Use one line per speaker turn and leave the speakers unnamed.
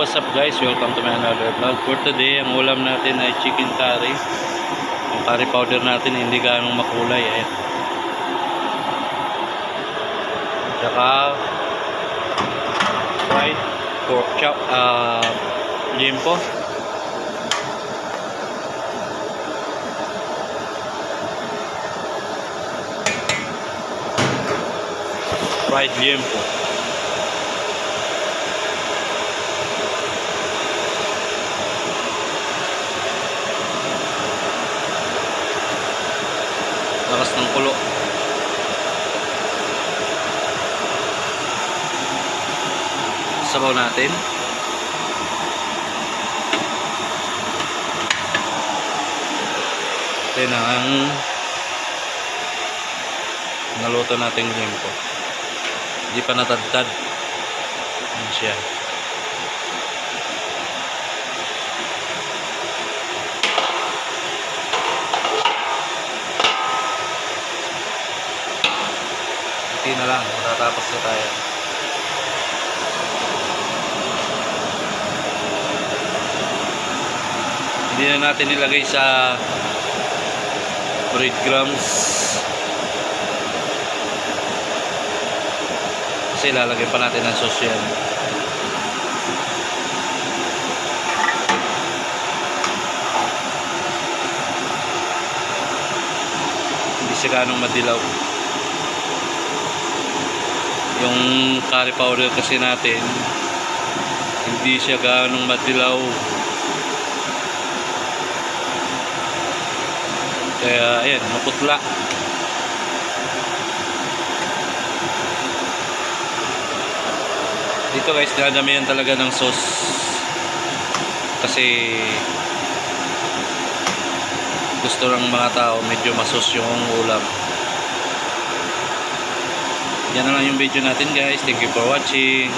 what's up guys? Welcome to my another vlog. For today, ang ulam natin ay chicken curry. Yung curry powder natin hindi ganong makulay. Ayan. Tsaka fried pork chop, limpo. Fried limpo. Lakas ng kulo. Sabaw natin. Ito na ang naluto nating limpo. Hindi pa natadtad. Yan siya. Hindi na lang, matatapos na tayo. Hindi na natin nilagay sa breadcrumbs kasi lalagyan pa natin ng sauce yan. Hindi siya ganong madilaw. Yung curry powder kasi natin hindi siya ganong madilaw, kaya ayan, maputla. Dito guys, dinadamihan talaga ng sauce kasi gusto ng mga tao medyo masos yung ulam. Yan na lang yung video natin guys. Thank you for watching.